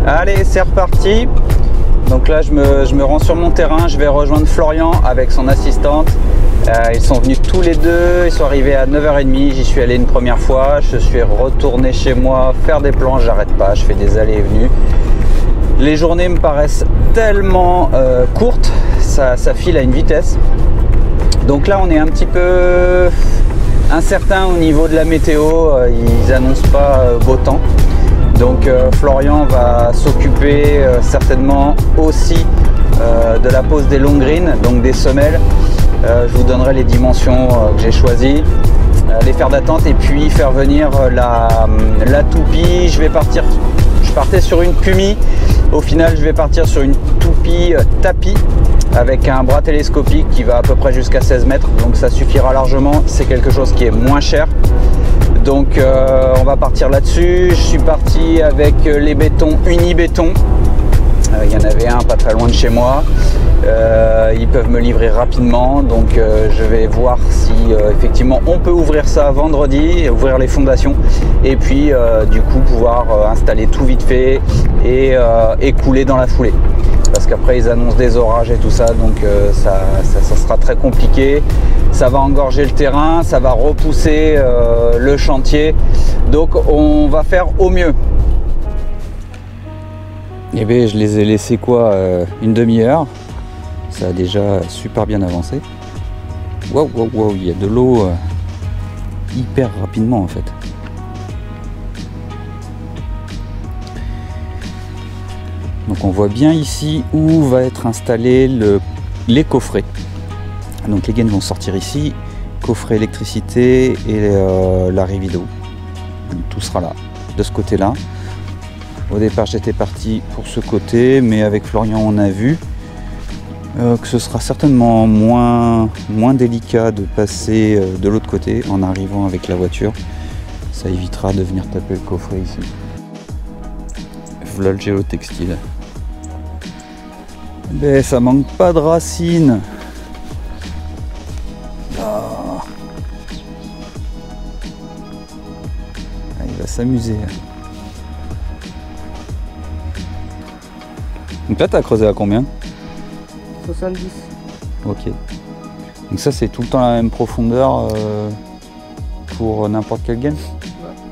Allez, c'est reparti. Donc là, je me rends sur mon terrain. Je vais rejoindre Florian avec son assistante. Ils sont venus tous les deux. Ils sont arrivés à 9h30. J'y suis allé une première fois. Je suis retourné chez moi faire des plans. J'arrête pas. Je fais des allées et venues. Les journées me paraissent tellement courtes. Ça file à une vitesse. Donc là, on est un petit peu incertain au niveau de la météo. Ils annoncent pas beau temps. Donc Florian va s'occuper certainement aussi de la pose des long greens, donc des semelles. Je vous donnerai les dimensions que j'ai choisies, les fers d'attente et puis faire venir la toupie. Je partais sur une Pumi. Au final, je vais partir sur une toupie tapis avec un bras télescopique qui va à peu près jusqu'à 16 mètres. Donc ça suffira largement. C'est quelque chose qui est moins cher. Donc on va partir là-dessus. Je suis parti avec les bétons Unibéton. Il y en avait un pas très loin de chez moi. Ils peuvent me livrer rapidement. Donc je vais voir si effectivement on peut ouvrir ça vendredi, ouvrir les fondations. Et puis du coup pouvoir installer tout vite fait et couler dans la foulée. Parce qu'après ils annoncent des orages et tout ça. Donc ça sera très compliqué. Ça va engorger le terrain, ça va repousser le chantier. Donc on va faire au mieux. Et bien je les ai laissés quoi, une demi-heure. Ça a déjà super bien avancé. Waouh, waouh, waouh, il y a de l'eau hyper rapidement en fait. Donc on voit bien ici où va être installé les coffrets. Donc les gaines vont sortir ici, coffret électricité et l'arrêt vidéo. Tout sera là, de ce côté-là. Au départ j'étais parti pour ce côté, mais avec Florian on a vu que ce sera certainement moins délicat de passer de l'autre côté en arrivant avec la voiture. Ça évitera de venir taper le coffret ici. Voilà le géotextile. Mais ça manque pas de racines. Il va s'amuser. Donc là, tu as creusé à combien? 70. Ok. Donc ça, c'est tout le temps la même profondeur pour n'importe quelle gaine?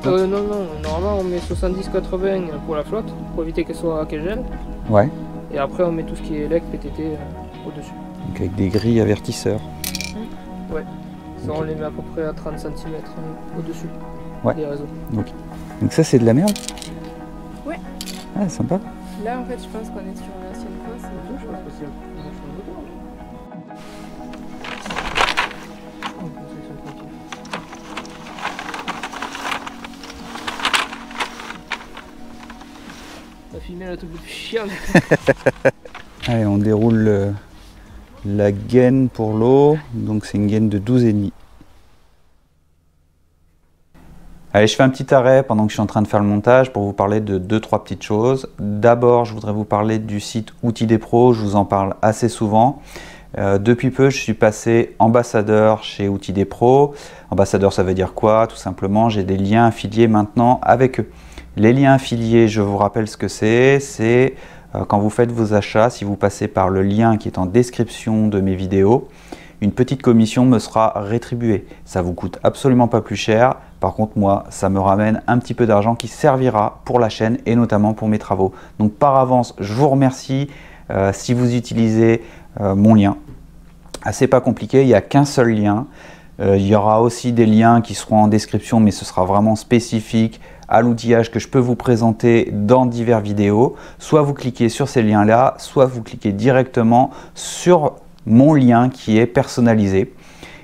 Non, normalement on met 70-80 pour la flotte, pour éviter qu'elle gèle. Ouais. Et après on met tout ce qui est élec, PTT au-dessus. Donc avec des grilles avertisseurs. Ouais. Ça on les met à peu près à 30 cm au-dessus des réseaux. Ok. Donc ça c'est de la merde? Ouais. Ah sympa. Là en fait je pense qu'on est sur l'ancienne fosse. Je pense que c'est t'as filmé la tout plus chiante. Allez, on déroule la gaine pour l'eau. Donc c'est une gaine de 12,5. Allez, je fais un petit arrêt pendant que je suis en train de faire le montage pour vous parler de 2-3 petites choses. D'abord, je voudrais vous parler du site Outils des Pros. Je vous en parle assez souvent. Depuis peu, je suis passé ambassadeur chez Outils des Pros. Ambassadeur, ça veut dire quoi? Tout simplement, j'ai des liens affiliés maintenant avec eux. Les liens affiliés, je vous rappelle ce que c'est. C'est quand vous faites vos achats, si vous passez par le lien qui est en description de mes vidéos, une petite commission me sera rétribuée. Ça vous coûte absolument pas plus cher. Par contre, moi, ça me ramène un petit peu d'argent qui servira pour la chaîne et notamment pour mes travaux. Donc par avance, je vous remercie si vous utilisez mon lien. C'est pas compliqué, il n'y a qu'un seul lien. Il y aura aussi des liens qui seront en description, mais ce sera vraiment spécifique à l'outillage que je peux vous présenter dans diverses vidéos. Soit vous cliquez sur ces liens-là, soit vous cliquez directement sur mon lien qui est personnalisé.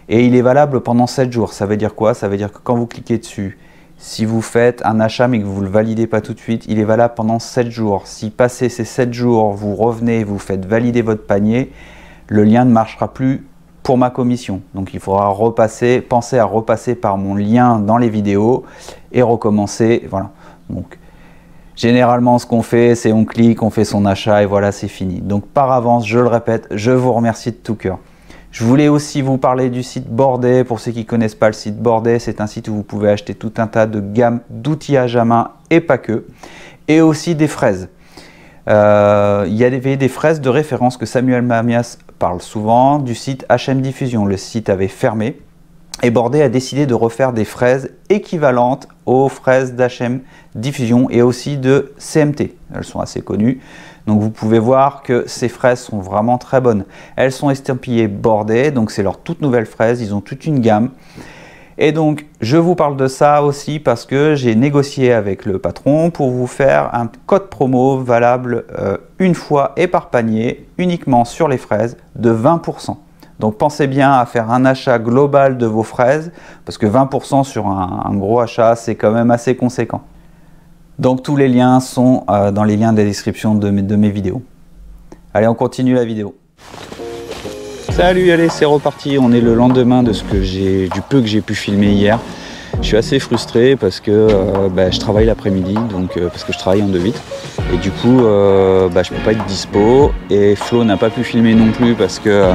Et il est valable pendant 7 jours. Ça veut dire quoi? Ça veut dire que quand vous cliquez dessus, si vous faites un achat mais que vous ne le validez pas tout de suite, il est valable pendant 7 jours. Si passé ces 7 jours, vous revenez, vous faites valider votre panier, le lien ne marchera plus pour ma commission. Donc il faudra penser à repasser par mon lien dans les vidéos et recommencer. Voilà. Donc généralement ce qu'on fait, c'est on clique, on fait son achat et voilà, c'est fini. Donc par avance, je le répète, je vous remercie de tout cœur. Je voulais aussi vous parler du site Bordet. Pour ceux qui ne connaissent pas le site Bordet, c'est un site où vous pouvez acheter tout un tas de gammes d'outillage à main et pas que. Et aussi des fraises. Il y avait des fraises de référence que Samuel Mamias parle souvent du site HM Diffusion. Le site avait fermé et Bordet a décidé de refaire des fraises équivalentes aux fraises d'HM Diffusion et aussi de CMT. Elles sont assez connues. Donc vous pouvez voir que ces fraises sont vraiment très bonnes. Elles sont estampillées Bordet, donc c'est leur toute nouvelle fraise. Ils ont toute une gamme. Et donc, je vous parle de ça aussi parce que j'ai négocié avec le patron pour vous faire un code promo valable une fois et par panier, uniquement sur les fraises, de 20%. Donc, pensez bien à faire un achat global de vos fraises parce que 20% sur un gros achat, c'est quand même assez conséquent. Donc, tous les liens sont dans les liens de la description de mes vidéos. Allez, on continue la vidéo. Salut, allez, c'est reparti. On est le lendemain de du peu que j'ai pu filmer hier. Je suis assez frustré parce que je travaille l'après-midi, donc parce que je travaille en 2/8. Et du coup, je peux pas être dispo. Et Flo n'a pas pu filmer non plus parce que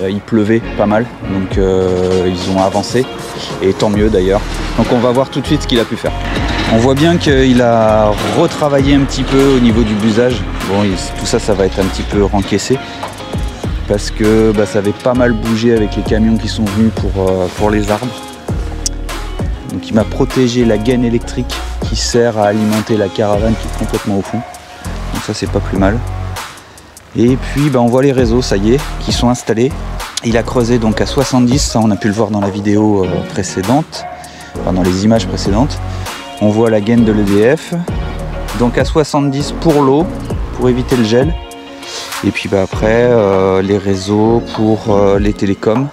il pleuvait pas mal. Donc ils ont avancé. Et tant mieux d'ailleurs. Donc on va voir tout de suite ce qu'il a pu faire. On voit bien qu'il a retravaillé un petit peu au niveau du busage. Bon, tout ça, ça va être un petit peu rencaissé. Parce que ça avait pas mal bougé avec les camions qui sont venus pour les arbres. Donc il m'a protégé la gaine électrique qui sert à alimenter la caravane qui est complètement au fond. Donc ça c'est pas plus mal. Et puis on voit les réseaux, ça y est, qui sont installés. Il a creusé donc à 70, ça on a pu le voir dans la vidéo précédente, enfin dans les images précédentes. On voit la gaine de l'EDF. Donc à 70 pour l'eau, pour éviter le gel. Et puis après, les réseaux pour les télécoms.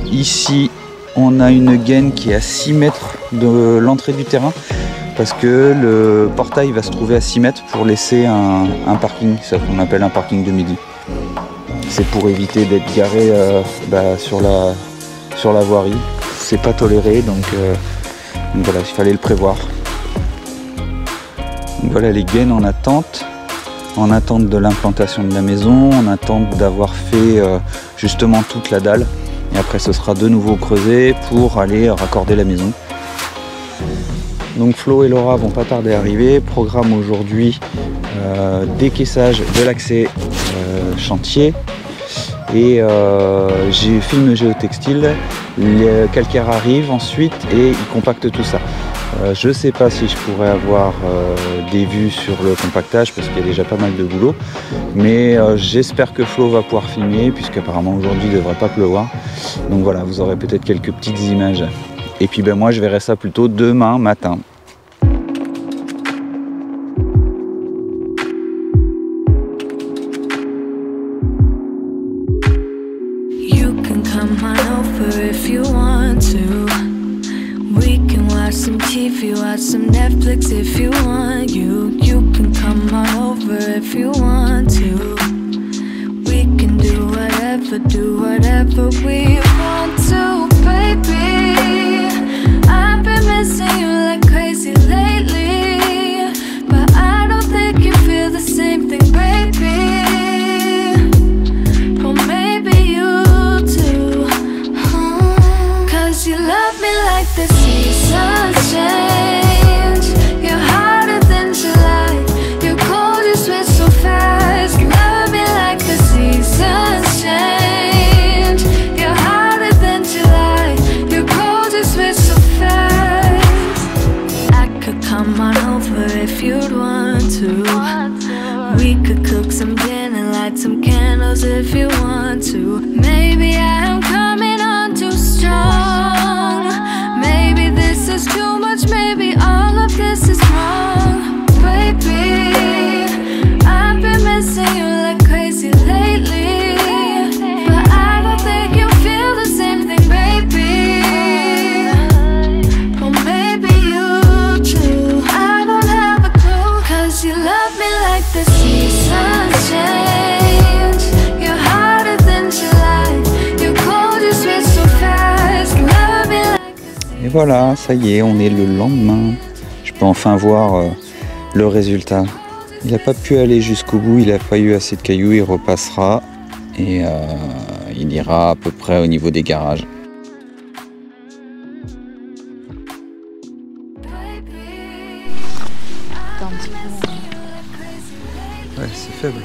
Ici, on a une gaine qui est à 6 mètres de l'entrée du terrain parce que le portail va se trouver à 6 mètres pour laisser un parking, ça qu'on appelle un parking de midi. C'est pour éviter d'être garé sur la voirie. C'est pas toléré, donc voilà, il fallait le prévoir. Donc voilà les gaines en attente de l'implantation de la maison, en attente d'avoir fait justement toute la dalle. Et après ce sera de nouveau creusé pour aller raccorder la maison. Donc Flo et Laura vont pas tarder à arriver. Programme aujourd'hui décaissage de l'accès chantier. Et j'ai film géotextile. Le calcaire arrive ensuite et il compacte tout ça. Je ne sais pas si je pourrais avoir des vues sur le compactage parce qu'il y a déjà pas mal de boulot, mais j'espère que Flo va pouvoir filmer puisqu'apparemment aujourd'hui il ne devrait pas pleuvoir. Donc voilà, vous aurez peut-être quelques petites images. Et puis moi je verrai ça plutôt demain matin. You can come on over if you want to. We can watch some TV, watch some Netflix if you want. You can come on over if you want to. We can do whatever we want to, baby. I've been missing you like crazy lately, but I don't think you feel the same thing, baby. Well, maybe you do, 'cause you love me like the seasons change. You're hotter than July. You're cold, you switch so fast. Love me like the seasons change. You're hotter than July. You're cold, you switch so fast. I could come on over if you'd want to. We could cook some dinner, light some candles if you want to. Maybe I'm coming on too strong. Maybe this is too much, maybe all of this is wrong. Baby, I've been missing you like crazy lately, but I don't think you feel the same thing, baby. Well, maybe you do. I don't have a clue, 'cause you love me like the seasons change. You're hotter than July. You're cold, you switch so fast. Love me like the... Et voilà, ça y est, on est le lendemain. Je peux enfin voir le résultat. Il n'a pas pu aller jusqu'au bout, il n'a pas eu assez de cailloux, il repassera et il ira à peu près au niveau des garages. T'as un petit peu faible.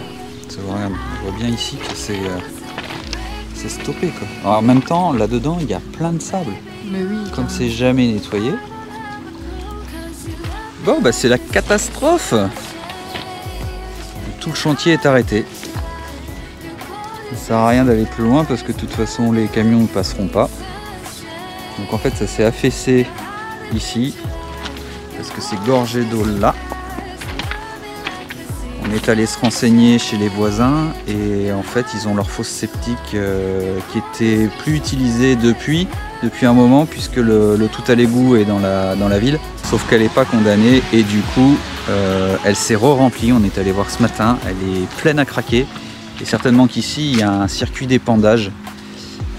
Regarde, on voit bien ici que c'est stoppé quoi. Alors, en même temps, là-dedans, il y a plein de sable. Mais oui. Comme c'est jamais nettoyé. Bon, bah c'est la catastrophe. Tout le chantier est arrêté. Ça sert à rien d'aller plus loin parce que de toute façon, les camions ne passeront pas. Donc en fait, ça s'est affaissé ici parce que c'est gorgé d'eau là. On est allé se renseigner chez les voisins et en fait ils ont leur fosse septique qui était plus utilisée depuis un moment puisque le tout à l'égout est dans la ville, sauf qu'elle n'est pas condamnée et du coup elle s'est re-remplie. On est allé voir ce matin, elle est pleine à craquer et certainement qu'ici il y a un circuit d'épandage.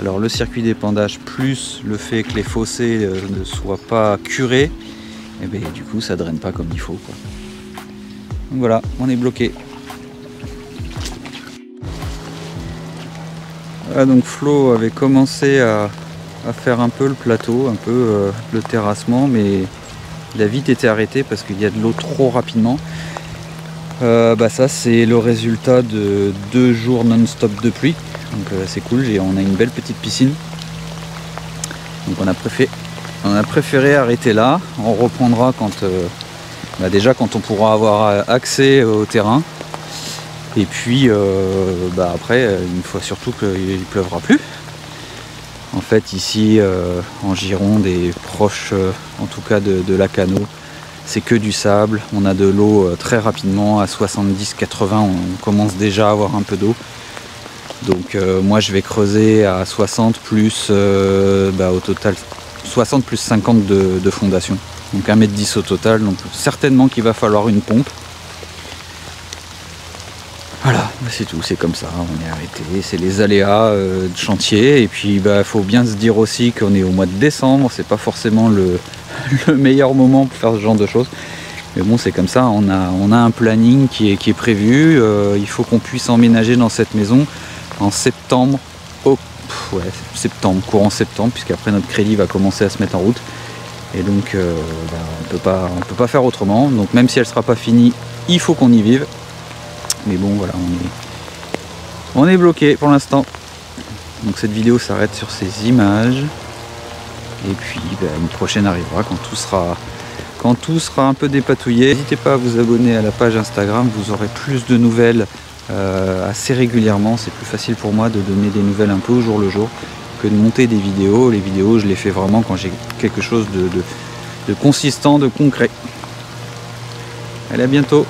Alors le circuit d'épandage plus le fait que les fossés ne soient pas curés, et bien, du coup ça draine pas comme il faut quoi. Donc voilà, on est bloqué. Voilà, donc Flo avait commencé à faire un peu le plateau, un peu le terrassement, mais il a vite été arrêté parce qu'il y a de l'eau trop rapidement. Ça c'est le résultat de 2 jours non-stop de pluie. Donc c'est cool, on a une belle petite piscine. Donc on a préféré arrêter là. On reprendra quand... déjà quand on pourra avoir accès au terrain et puis après une fois surtout qu'il ne pleuvra plus. En fait ici en Gironde et proche en tout cas de Lacanau, c'est que du sable, on a de l'eau très rapidement à 70-80, on commence déjà à avoir un peu d'eau. Donc moi je vais creuser à 60 plus au total 60 plus 50 de fondation. Donc 1,10 m au total, donc certainement qu'il va falloir une pompe. Voilà, c'est tout, c'est comme ça, on est arrêté, c'est les aléas de chantier. Et puis il faut bien se dire aussi qu'on est au mois de décembre, c'est pas forcément le meilleur moment pour faire ce genre de choses. Mais bon, c'est comme ça, on a un planning qui est prévu, il faut qu'on puisse emménager dans cette maison en septembre, courant septembre, puisqu'après notre crédit va commencer à se mettre en route. Et donc on peut pas faire autrement. Donc même si elle sera pas finie, il faut qu'on y vive. Mais bon voilà, on est bloqué pour l'instant. Donc cette vidéo s'arrête sur ces images. Et puis une prochaine arrivera quand tout sera un peu dépatouillé. N'hésitez pas à vous abonner à la page Instagram, vous aurez plus de nouvelles assez régulièrement. C'est plus facile pour moi de donner des nouvelles un peu au jour le jour que de monter des vidéos. Les vidéos, je les fais vraiment quand j'ai quelque chose de consistant, de concret. Allez, à bientôt.